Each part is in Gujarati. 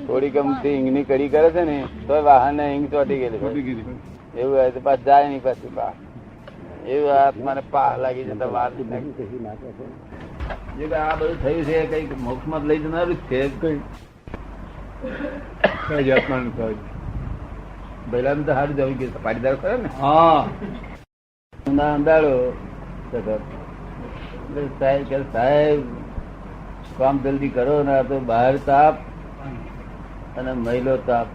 થોડી ગમતી ઈંગની કડી કરે છે ને તો વાહન ને ઈંગ ચોટી ગયેલી એવું હોય તો પાછું જાય નહીં પાછું પા એવું આત્માને પા લાગી જતા વાર આ બધું થયું છે કઈક મોક્ષ માં લઈ જનારું જ છે કઈ પહેલા તો સારું જવું કે પાટીદાર ખરે ને હા અંદાડો સાહેબ કામ જલ્દી કરો ને તો બહાર તાપ અને મહિલો તાપ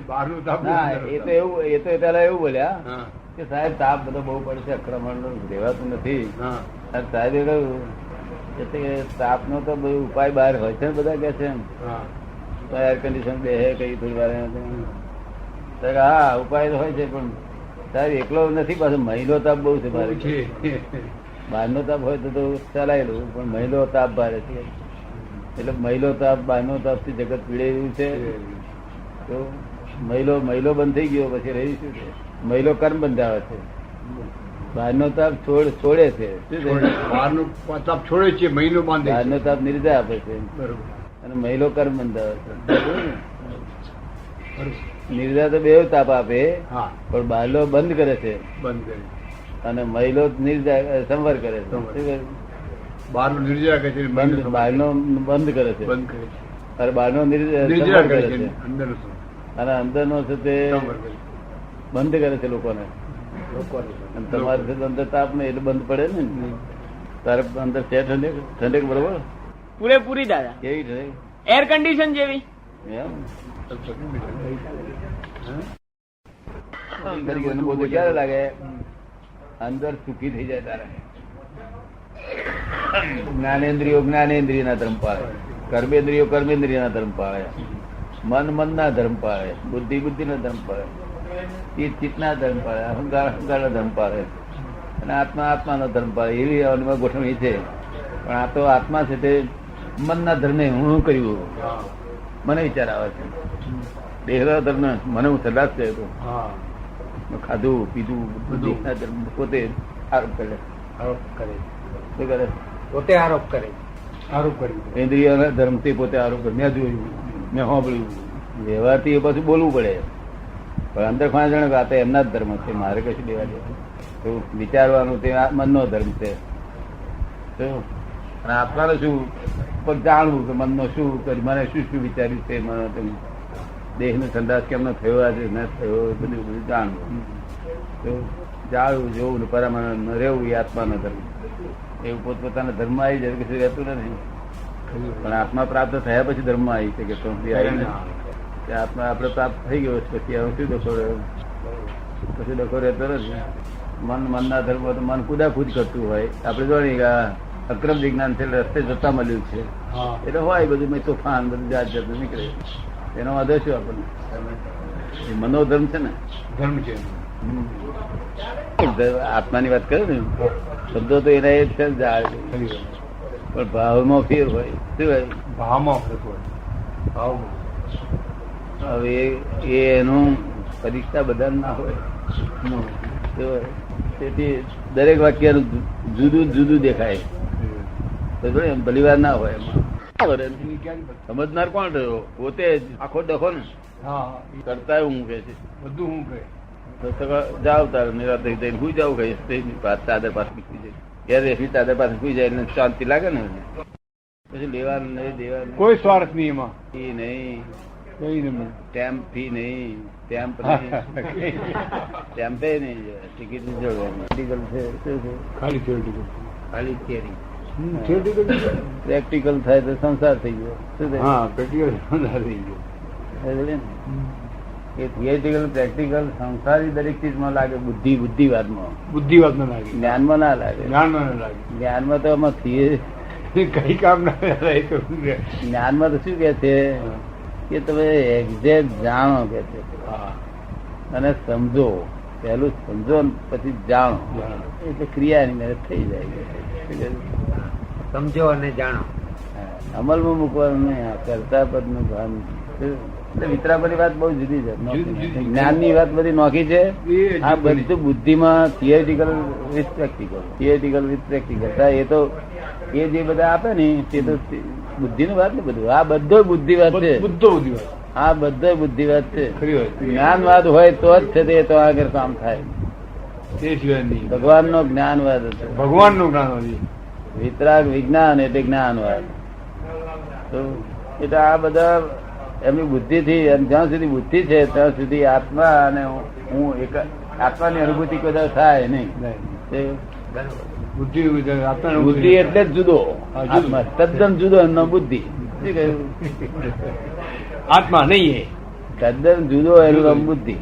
બહારનું તાપ ના એ તો એવું એ તો પેલા એવું બોલ્યા કે સાહેબ તાપ બધો બહુ પડશે અક્રમણ રહેવાતું નથી સાહેબે કહ્યું કે તાપ નો તો બધું ઉપાય બહાર હોય છે બધા કે છે એર કન્ડિશન બે કઈ થોડી વાર હા ઉપાય હોય છે પણ સાહેબ એકલો નથી પાછો મહિલો તાપ બહુ છે મારે બહારનો તાપ હોય તો ચલાયેલું પણ મહિલો તાપ ભારે છે એટલે મહિલો તાપ બહારનો તાપ થી જગત પીડાયું છે તો મહિલો બંધ થઈ ગયો પછી રહી શું છે મહિલો કર્મ બંધાવે છે બહારનો તાપ છોડે છે બહારનો તાપ છોડે છે મહિનો બાંધે બહારનો તાપ નિર્જા આપે છે અને મહિલો કર્મ બંધાવે છે નિર્જા તો બે તાપ આપે પણ બહારનો બંધ કરે છે અને મહિલો નિર્જા સંવર કરે છે બહારનો નિર્જા કરે છે બહારનો બંધ કરે છે અને બહારનો નિર્જા કરે છે અને અંદરનો છે તે બંધ કરે છે લોકોને અને તમારે અંદર તાપ ને એટલે બંધ પડે ને તારે અંદર છે ઠંડક બરોબર પૂરેપૂરી દાદા કેવી ઠંડક એર કન્ડિશન જેવી એમ બધું ક્યારે લાગે અંદર સુખી થઈ જાય તારે જ્ઞાનેન્દ્રિયો જ્ઞાનેન્દ્રિય ના ધર્મ પાળે કર્મેન્દ્રિયો કર્મેન્દ્રિય ના ધર્મ પાળે મન ના ધર્મ પાળે બુદ્ધિ ના ધર્મ પાળે ચિત્ત ના ધર્મ પાળે અહંકાર ના ધર્મ પાળે અને આત્મા નો ધર્મ પાળે એવી ગોઠવણી છે પણ આ તો આત્મા છે તે મન ના ધર્મ હું કર્યું મને વિચાર આવે છે દેહના ધર્મ મને હું સલાહ છે તો ખાધું પીધું બુદ્ધિ ના ધર્મ પોતે આરોપ કરે શું કરે પોતે આરોપ કરે ઇન્દ્રિયોના ધર્મથી પોતે આરોપ કરે મેં જોયું મેં સાંભળ્યું વ્યવહારથી એ પાછું બોલવું પડે પણ અંદર પાંચ જણ વાત એમના જ ધર્મ છે મારે કશું લેવા દેવા તો વિચારવાનું તે મનનો ધર્મ છે અને આત્માને શું પણ જાણવું કે મનનો શું કરી મને શું શું વિચાર્યું છે મને દેહ નો સંદાસ કેમનો થયો આજે ન થયો બધું જાણવું જાણવું જોવું ને પરામણ રહેવું એ આત્માનો ધર્મ એવું પોતપોતાના ધર્મ આવી જાય કશું રહેતું નથી પણ આત્મા પ્રાપ્ત થયા પછી ધર્મ આવી શકે તો આત્મા આપડે પ્રાપ્ત થઈ ગયો પછી હવે શું ડખો રહ્યો પછી ડખો રહેતો નથી મનના ધર્મ તો મન કુદાકુદ કરતું હોય આપડે જોઈ કે અક્રમ વિજ્ઞાન છે રસ્તે જતા મળ્યું છે એટલે હોય બધું મેં તોફાન બધું જાત જાતનું નીકળે એનો વાંધો શું આપણને મનોધર્મ છે ને ધર્મ છે આત્માની વાત કરે ને શબ્દો તો એના એ જ છે પણ ભાવમાં ફેર હોય શું હોય ભાવમાં હવે એ એનું પરીક્ષા બધા ના હોય તેથી દરેક વાક્ય જુદું જુદું દેખાય ભલી વાર ના હોય એમાં સમજનાર કોણ રહ્યો પોતે આખો ડખો ને કરતા હું કે છે બધું હું કહે જાવ તારે નિરાશ થઈ જાય હું જાવ કહીશ ચાદર પાસે નીકળી જાય ઘેર રેખી ચાદર પાસે સુઈ જાય એટલે શાંતિ લાગે ને પછી લેવાનું નહીં દેવાનું કોઈ સ્વાર્થ નહીં એમાં એ નહીં કઈ નહીં ટેમ્પ ફી નહીં ટેમ્પે નહીં ટિકિટ જોડવાની છે શું છે ખાલી થિયરી ખાલી થિયરી પ્રેક્ટિકલ થાય તો સંસાર થઈ ગયો શું થાય હા પ્રેક્ટિકલ સંસાર થઈ ગયો એ થિયેટિકલ પ્રેક્ટિકલ સંસારી દરેક ચીજમાં લાગે બુદ્ધિવાદમાં બુદ્ધિવાદમાં લાગે જ્ઞાનમાં ના લાગે જ્ઞાનમાં તો આમાં કઈ કામ ના જ્ઞાનમાં તો શું કે છે કે તમે એક્ઝેક્ટ જાણો કે છે અને સમજો પહેલું સમજો પછી જાણો એટલે ક્રિયાની મહેનત થઈ જાય સમજો અને જાણો અમલમાં મૂકવાનું નહીં કરતા પદ નું ભાન એટલે વિતરાગોની વાત બહુ જુદી છે. જુદી. જ્ઞાનની વાત બધી નોખી છે. એ આ જુદી. બધું બુદ્ધિમાં થિયરિટિકલ વિથ પ્રેક્ટિકલ. એ તો એ જે બધા આપે ને તે તો બુદ્ધિની વાત ને બધું. આ બધો બુદ્ધિવાદ છે. બુદ્ધો બુદ્ધિવાદ. આ બધો બુદ્ધિવાદ છે. ખરી વાત. જ્ઞાનવાદ હોય તો જ છે તે તો આગળ કામ થાય. તે સિવાય નહીં. ભગવાનનો જ્ઞાનવાદ હતો. ભગવાનનું જ્ઞાન હોય. વિતરાગ વિજ્ઞાન એટલે જ્ઞાનવાદ. તો એટલે આ બધા એમની બુદ્ધિ થી જ્યાં સુધી બુદ્ધિ છે ત્યાં સુધી આત્મા અને હું એક આત્માની અનુભૂતિ કદાચ થાય નહીં. તે બુદ્ધિ આત્મા બુદ્ધિ એટલે જ જુદો. હા, જુદો. આત્મા તદ્દન જુદો એમનો બુદ્ધિ. શું કહ્યું? આત્મા નહીં એ. તદ્દન જુદો એનું નામ બુદ્ધિ.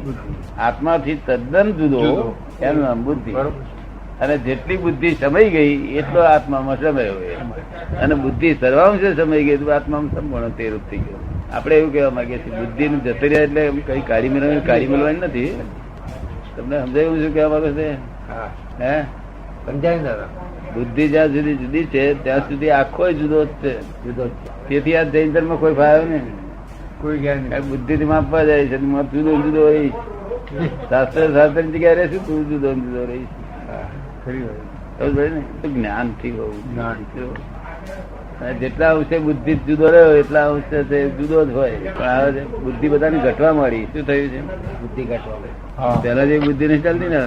આત્માથી તદ્દન જુદો જુદો. એનું નામ બુદ્ધિ. બરોબર. અને જેટલી બુદ્ધિ સમાઈ ગઈ એટલો આત્મામાં સમાયો એ. અને બુદ્ધિ સર્વાંશે સમાઈ ગઈ તો આત્મામાં સંપૂર્ણ તે રૂપ થઈ ગયો. આપણે એવું કહેવા માંગીએ છીએ બુદ્ધિ નું જતી રહ્યા એટલે કઈ કાઢી મળવાની નથી. તમને સમજાયું શું કહેવા માંગે છે? હા. હે સમજાય દાદા. બુદ્ધિ જ્યાં સુધી જુદી છે ત્યાં સુધી આખો જુદો જ છે. જુદો જ છે. તેથી આ જૈન ધર્મ કોઈ ફાયો ને કોઈ જ્ઞાન નહીં. બુદ્ધિ થી માપવા જાય છે. જુદો જુદો રહીશ. શાસ્ત્ર ની જગ્યાએ રહેશું તું જુદો જુદો રહીશ. હા, ખરી વાત. ખબર પડે ને? તો જ્ઞાન થી હોવું. જ્ઞાન. જેટલા અંશે બુદ્ધિ જુદો રહ્યો એટલા અંશે તે જુદો જ હોય. પણ હવે બુદ્ધિ બધાની ઘટવા માંડી. શું થયું છે? બુદ્ધિ ઘટવા. હા. પેલા જે બુદ્ધિ નહીં ચાલતી ને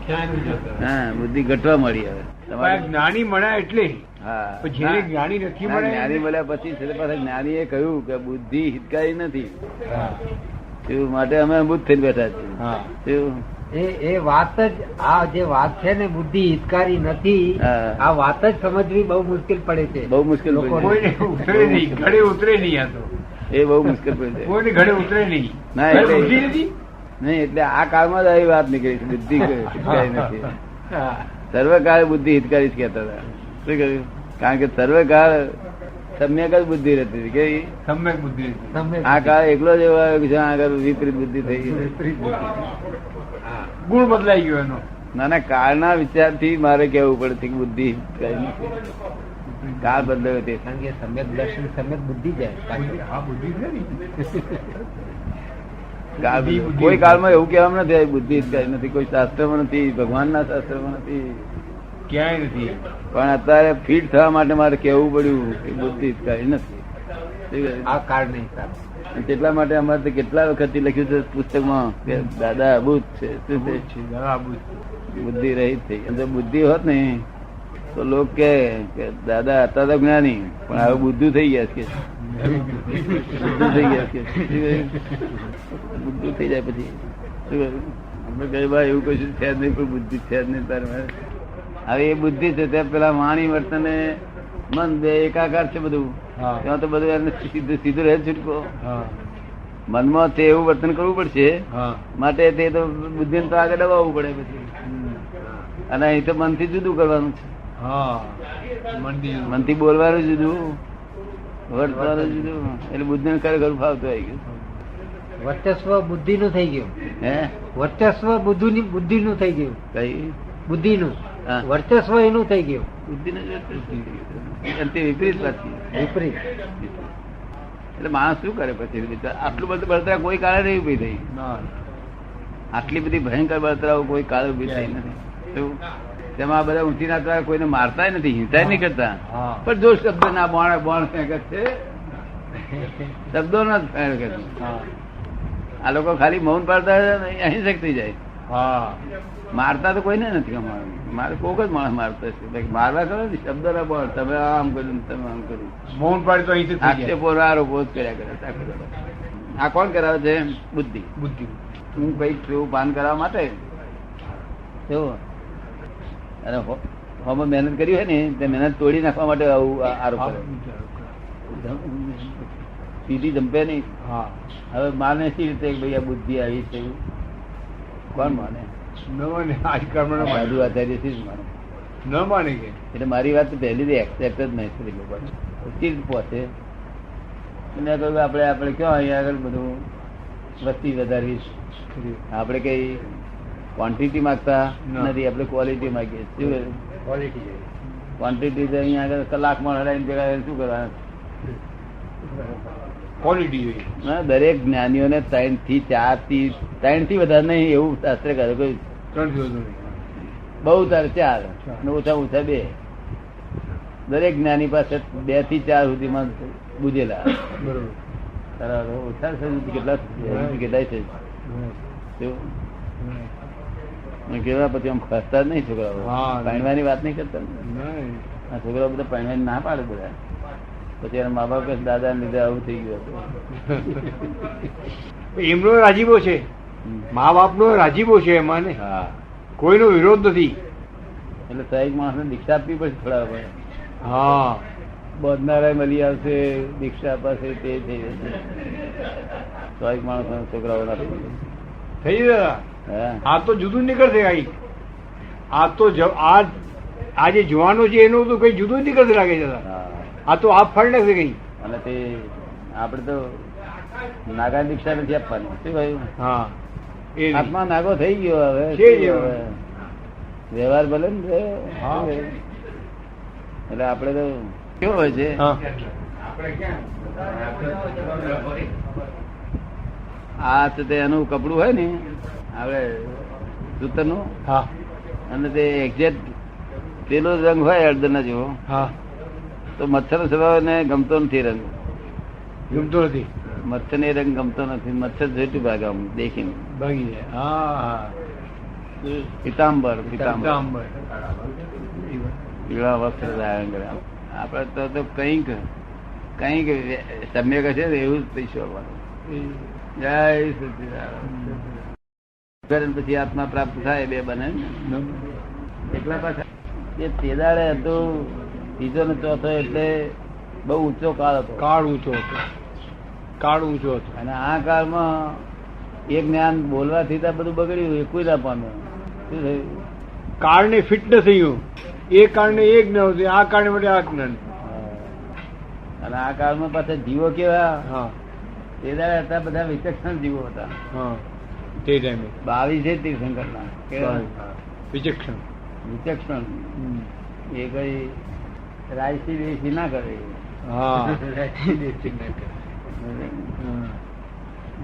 ક્યાં નહીં જતા. હા બુદ્ધિ ઘટવા મળી હવે પણ જ્ઞાની મળ્યા એટલે હા પણ જેને જ્ઞાની નથી ના, મળ્યા જ્ઞાની મળ્યા પછી છે તે પાછા જ્ઞાનીએ કહ્યું કે બુદ્ધિ હિતકારી નથી. હા. એવું માટે અમે અભૂત થઈને બેઠા છીએ. હા. એવું? એ વાત જ આ જે વાત છે ને બુદ્ધિ હિતકારી નથી હા. આ વાત જ સમજવી બહુ મુશ્કેલ પડે છે. બહુ મુશ્કેલ પડી છે. કોઈને ઉતરે નહીં. ઘડે ઉતરે નહીં. આ તો એ બહુ મુશ્કેલ પડી છે. કોઈને ઘડે ઉતરે નહીં. ના, ઘડે એટલે- બુદ્ધિ નથી. નહીં એટલે આ કાળમાં જ આવી વાત નીકળી છે. બુદ્ધિ હિતકારી નથી. હા. સર્વકાળ બુદ્ધિ હિતકારી જ કહેતા હતા. શું કહ્યું? કારણ કે સર્વકાળ સમ્યક જ બુદ્ધિ રહેતી હતી. કે સમ્યક બુદ્ધિ નથી. તમે આ કાળ એકલો જ એવો આવ્યો કે જ્યાં આગળ વિપરીત બુદ્ધિ થઈ ગઈ. ગુણ બદલાઈ ગયો એનો. નાના કાળના વિચારથી મારે કેવું પડે છે કે બુદ્ધિ હિતકારી નથી. કાળ બદલાયો તે કારણ કે સમ્યક દર્શન સમ્યક બુદ્ધિ જાય. આ બુદ્ધિ ખરી. કાળ બુદ્ધિ- બદલાયો. કોઈ કાળમાં એવું કહેવામાં નથી આવી બુદ્ધિ હિતકારી નથી. કોઈ શાસ્ત્રમાં નથી, ભગવાનના શાસ્ત્રમાં નથી. ક્યાંય નથી. પણ અત્યારે ફિટ થવા માટે મારે કહેવું પડ્યું કે બુદ્ધિ હિતકારી નથી. આ કાળ નહીં સાહેબ. અને તેટલા માટે અમારે તો કેટલા વખતથી લખ્યું છે પુસ્તકમાં કે દાદા અબૂત છે. શું છે? દાદા આ બુદ્ધિ. બુદ્ધિ રહિત થઈ. અને જો બુદ્ધિ હોત ને તો લોકો કે દાદા હતા તો જ્ઞાની પણ હવે બુદ્ધુ થઈ ગયા છે. બુદ્ધુ થઈ ગયા છે. બુદ્ધુ થઈ જાય પછી શું કહ્યું? આપણે કહ્યું ભાઈ એવું કશું છે જ નહીં, પણ બુદ્ધિ છે જ નહીં તારે. હવે એ બુદ્ધિ છે તે પેલા વાણી વર્તન મન બે એકાકાર છે બધું. હા. ત્યાં તો બધું એને સીધું રહે છૂટકો. હા. મનમાં તે એવું વર્તન કરવું પડશે હા. માટે તે તો બુદ્ધિ તો આગળ દબાવવું પડે પછી. અને અહીં તો મનથી જુદું કરવાનું છે. હા. મંદિર. મનથી બોલવાનું જુદું, વર્તવાનું જુદું. એટલે બુદ્ધિ ને ખરેખર ફાવતું આવી ગયું. વર્ચસ્વ બુદ્ધિ નું થઈ ગયું. હે વર્ચસ્વ બુદ્ધિ નું થઈ ગયું. કઈ બુદ્ધિ નું હા. વર્ચસ્વ એનું થઈ ગયું. બુદ્ધિ ને તે વિપરીત પાછી. વિપરીત. એટલે માણસ શું કરે પછી? આટલું બધું બળતરા કોઈ કાળે નહીં ઉભી થઈ. ના. આટલી બધી ભયંકર બળતરાઓ કોઈ કાળે ઉભી થઈ નથી. શું? તેમાં આ બધા ઊંચી નાતરા કોઈને મારતા નથી, હિંસા નહીં કરતા. હા. પણ જો શબ્દ ના બોણ ફેંકે છે, શબ્દો ના ફેંકે છે. હા. આ લોકો ખાલી મૌન પાડતા અહિંસક થઈ જાય. હા. મારતા તો કોઈને નથી અમારું. મારે કોક જ માણસ મારતો છે. મારવા કરો ને શબ્દ ના બોણ, તમે આમ કર્યું તમે આમ કર્યું, મૌન પાડી તો અહીંથી થઈ જાય. આક્ષેપો આરોપો જ કર્યા કરે. આ કોણ કરાવે છે? બુદ્ધિ. બુદ્ધિ. હું કઈક છું પાન કરાવવા માટે જો અને હોમાં મહેનત કરી હોય ને તે મહેનત તોડી નાખવા માટે આવું આરોપ કરે. સીધી જંપે નહીં. હા. હવે માને સી રીતે કે ભાઈ આ બુદ્ધિ આવી છે એવું? કોણ માને? ન માને. આજકાલ મને સાધુ આચાર્ય થી જ માને. ન માને કે એટલે મારી વાત તો પહેલી એક્સેપ્ટ જ નહીં કરી લોકો ચીજ પહોંચે. મેં કહ્યું આપણે ક્યાં અહીંયા આગળ બધું વસ્તી વધારવી, આપણે કઈ ક્વોન્ટિટી માંગતા નથી, આપણે ક્વોલિટી માંગીએ. શું ક્વોલિટી. ક્વોન્ટિટી અહીંયા આગળ કલાકમાં હડાઈને ભેગા શું કરવાના? ક્વોલિટી જોઈએ. ના, દરેક જ્ઞાનીઓને 3 થી 4 થી 3 થી વધારે નહીં એવું શાસ્ત્ર કરે. કોઈ 3 દિવસ નહીં. બહુ તારે 4 અને ઓછા 2. દરેક જ્ઞાની પાસે 2 થી 4 સુધીમાં બુજેલા. બરોબર. તારા ઓછા છે કેટલા છે શું? કેવા પછી આમ ખસતા જ નહીં છોકરાઓ. હા. પાણવાની વાત નહીં કરતા ને. નહીં. આ છોકરાઓ બધા પાણવાની ના પાડે બધા. પછી એના મા બાપ કહે દાદા ને લીધે આવું થઈ ગયું હતું. એમનો રાજીબો છે, મા બાપનો રાજીબો છે એમાં ને. હા, કોઈનો વિરોધ નથી. એટલે સહેજ માણસને દીક્ષા આપવી પડશે થોડા વાર. હા. બોધનારાય મળી આવશે, દીક્ષા અપાશે, તે થઈ જશે. સહેજ માણસ છોકરાઓ ના થઈ ગયા. હા. આ તો જુદું નીકળશે કઈ. આ તો આ જે જોવાનો છે એનું તો કઈ જુદું જ નીકળશે લાગે છે. હા. આ તો આપ ફળ નાખશે કઈ. અને તે આપડે તો નાગા દીક્ષા નથી આપવાની. શું કહ્યું? હા. એ આત્મા નાગો થઈ ગયો હવે. છે જ શું હવે. હવે? વ્યવહાર ભલે ને રે. હા. શું કહ્યું? એટલે આપડે તો કેવું હોય છે, હા. આ છે તે એનું કપડું હોય ને આપડે સૂતરનું, હા. અને તે એક્ઝેક્ટ પેલો રંગ હોય અડધના જેવો, હા. તો મચ્છર સ્વભાવ ને ગમતો નથી રંગ. ગમતો નથી. મચ્છર ને રંગ ગમતો નથી. મચ્છર જોઈતું ભાગે આમ દેખીને. ભાગી જાય. હા. પિતાંબર પીતાંબર. પીળા વસ્ત્ર ધારણ કરે. આપડે તો કઈક સમ્યક હશે ને એવું જ પૈસો આપવાનું. જય સચિદાનંદ. પછી આત્મા પ્રાપ્ત થાય, 2 બને ને એકલા પાછા. એ તેદાડે હતું ત્રીજો ને ચોથો એટલે બહુ ઊંચો કાળ હતો. કાળ ઊંચો હતો. કાળ ઊંચો હતો. અને આ કાળમાં એક જ્ઞાન બોલવાથી તો બધું બગડ્યું. એ કોઈ ના પામ્યો. શું થયું? કાળને ફિટ ન થયું. એ કાળને એક ન હતું, આ કાળને માટે આ જ્ઞાન. અને આ કાળમાં પાછા જીવો કેવા? હા. તે દાડે હતા બધા વિચક્ષણ જીવો હતા. હા. તે ટાઈમે 22 છે તીર્થંકર ના. વિચક્ષણ. વિચક્ષણ એ કઈ રાયસી દેશી ના કરે. હા.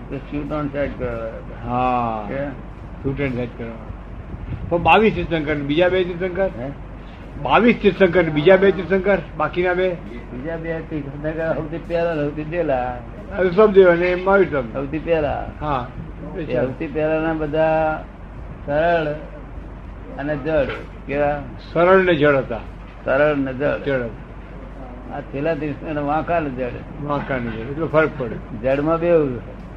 તો શૂટ ઓન સાઈડ કરવા. હા. શૂટ એન્ડ સેટ કરવા. પણ 22 તીર્થંકર, બીજા 2 તીર્થંકર. 22 તીર્થંકર, બીજા 2 તીર્થંકર, બાકીના 2 બીજા 2 તીર્થંકર સૌથી પહેલા સૌથી દેલા સમદેવ અને મહાવીર સ્વામી. સૌથી પહેલા. હા. સૌથી પહેલા ના બધા સરળ અને જડ. કેવા? સરળ ને જળ હતા. સરળ ને જડ. જળ. આ છેલ્લા તીર્થંકર વાંકા ને જડ. વાંકાની જળ. એટલો ફરક પડે. જડમાં બે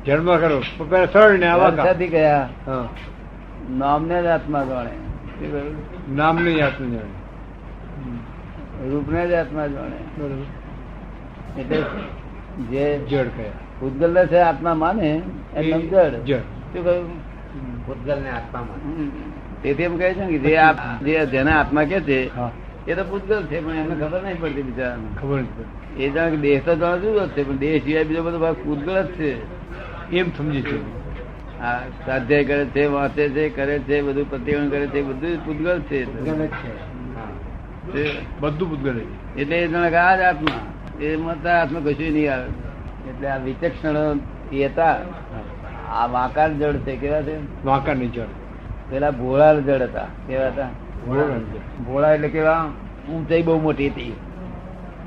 જળમાં કરો પેલા સરળ ને આ વાંકા. વરસાદી કયા? હા. નામને જ આત્મા જાણે. શું કહ્યું? નામ નહીં આપનું જાણે. રૂપને જ આત્મા જાણે. બરોબર. એટલે જે જળ કયા? પૂતગલ છે આત્મા માને એ નામ જડ. જળ. શું કહ્યું? ભૂતગલ ને આત્મામાં. તેથી એમ કહે છે ને કે જેને આત્મા કે છે હા. એ તો પૂતગલ છે, પણ એમને ખબર નહીં પડતી બિચારાને. ખબર નથી. એ જાણે કે દેહ તો જાણે જુદો જ છે, પણ દેહ સિવાય બીજો બધો ભાગ પૂતગલ જ છે. એમ સમજી છે. આ સ્વાધ્યાય કરે છે, વાંચે છે, કરે છે, બધું પ્રતિક્રમણ કરે છે, બધું પૂતગલ છે. ભૂતગલ જ છે. હા. બધું પૂતગલ એટલે એ જાણે કે આ જ આત્મા. એ મત આત્મા કશું નહીં આવે. એટલે આ વિચક્ષણ એ હતા. આ વાંકાર જડ છે. કેવા છે? વાંકાની જળ. પેલા ભોળા જડ હતા. કેવા હતા? ભોળા એટલે કેવા? ઊંચાઈ બહુ મોટી હતી.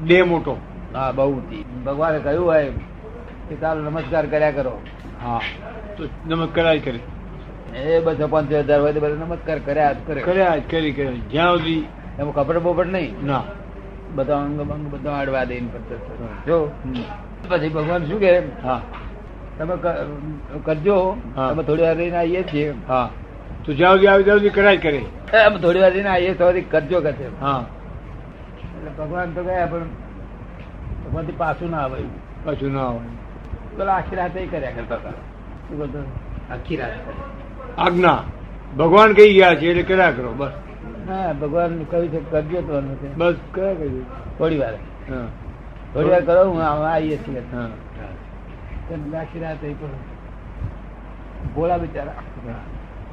દેહ મોટો. હા, બહુ ઊંચી. ભગવાને કહ્યું હોય કે ચાલો નમસ્કાર કર્યા કરો. હા. તો નમસ્કાર જ કરી. એ 250,000 હોય તો બધા નમસ્કાર કર્યા જ કરે. કર્યા જ કરી કરી જ્યાં સુધી એમાં ખબર બોપટ નહીં. ના. બધા અંગ બંગ બધા અડવા દઈને જો પછી ભગવાન શું કે? હા. તમે કરજો. હા. અમે થોડી વાર રહીને આવીએ છીએ. હા. તો જ્યાં સુધી આવી ત્યાં સુધી કર્યા જ કરે. અમે થોડી વાર રહીને આવીએ તો કરજો કે છે. હા. એટલે ભગવાન તો ગયા, પણ ભગવાનથી પાછું ના આવે. પાછું ના આવે. પેલા આખી રાતે કર્યા કરતા હતા. શું કરતો? આખી રાત. આજ્ઞા ભગવાન કહી ગયા છે એટલે કર્યા કરો બસ. હા, ભગવાન કહ્યું છે કરજો તો નથી. બસ કર્યા કર્યું. થોડી વાર હા. થોડી વાર કરો, હું આવીએ છીએ. હા. આખી રાત ભોળા બિચારા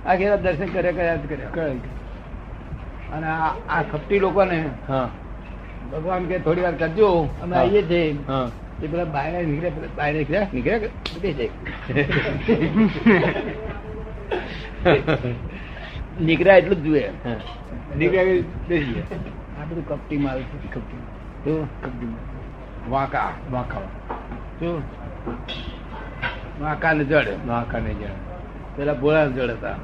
આખી રાત દર્શન કર્યા કર્યા. અને આ ખપટી લોકોને હા. ભગવાન કે થોડી વાર કરજો, અમે હા. આવીએ છીએ. હા. એ પેલા બાયરે નીકળ્યા કે બેસી નીકળ્યા એટલું જ જુએ. નીકળ્યા બેસી ગયા. આ બધું કપટી માલ છે. કપટી શું? કપટી વાંકા વાંકા શું વાંકા ને જડ વાંકાને જાય. પેલા ભોળા જડ હતા.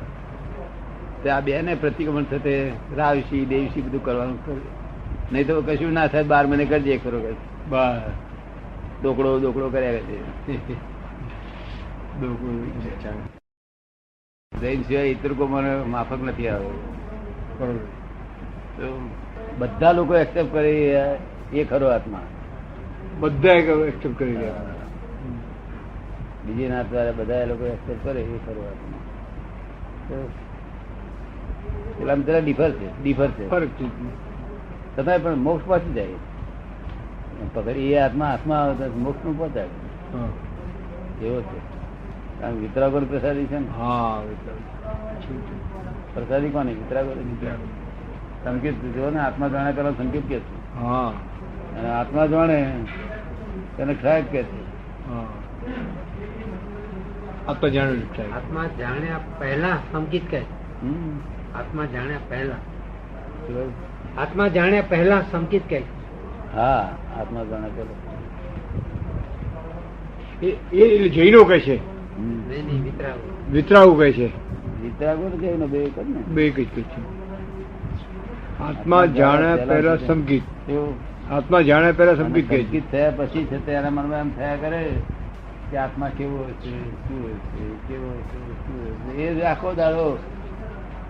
તે આ બે ને પ્રતિક્રમણ થતે રાવશી દેવશી બધું કરવાનું કર્યું. નહીં તો કશું ના થાય. 12 મહિને કરજે ખરો કે બસ ડોકડો કર્યા છે. જૈન સિવાય ઇતર કો મને માફક નથી આવ્યો. બરોબર. તો બધા લોકો એક્સેપ્ટ કરી એ ખરો આત્મા. બધા એક્સેપ્ટ કરી રહ્યા. બીજી નાત દ્વારા બધા લોકો એક્સેપ્ટ કરે એ ખરો આત્મા. તો પેલા જરા ડિફર છે ફરક છે. છતાંય પણ મોક્ષ પહોંચી જાય. પકડ એ આત્મા હાથમાં આવે તો મોક્ષ નું પહોંચાડે હા એવો છે. કારણ વિતરાગોર પ્રસાદી છે ને. હા પ્રસાદી કોની? વિતરાગોર. સંકેત જો ને આત્મા જાણે પેલા સંકેત કે છે. હા અને આત્મા જાણે તેને ખ્યાલ કે છે. હા આ તો જાણ્યું જ છે. આત્મા જાણ્યા પહેલા સંકેત કહે. હમ. આત્મા જાણ્યા પહેલા શું? આત્મા જાણ્યા પહેલા સંકેત કહે. હા આત્મા જાણે પેલો. એ જૈનો કહે છે. નહીં વિતરાગો. વિતરાગુ કહે છે. વિતરાગોર કે એનો બે એક જ ને. બે કઈ કહે છે. આત્મા જાણ્યા પહેલા સંકેત. એવું. આત્મા જાણ્યા પહેલા સંકેત કહે છે. સંકેત થયા પછી છે તેના મનમાં એમ થયા કરે કે આત્મા કેવો હશે, શું હશે, કેવો હશે, શું હશે. એ જ આખો દાડો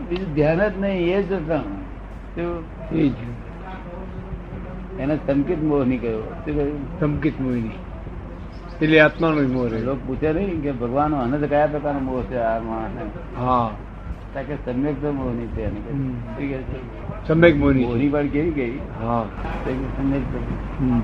બીજું ધ્યાન જ નહીં. એ જ હતા. એ જ એને સંકેત મોહ નહીં કહ્યો. શું કહ્યું? સંકેત મોહિની. એટલે આત્માનો જ મોહ રહ્યો. લોકો પૂછે નહીં કે ભગવાન અનંત કયા પ્રકારનો મોહ છે આ માણસને? હા કારણ કે સમ્યક તો મોહ નહીં છે એને કહે. હમ. શું કહે છે? સમ્યક મોહિની. મોહની પણ કેવી ગઈ? હા તો કે સમ્યક તો. હમ.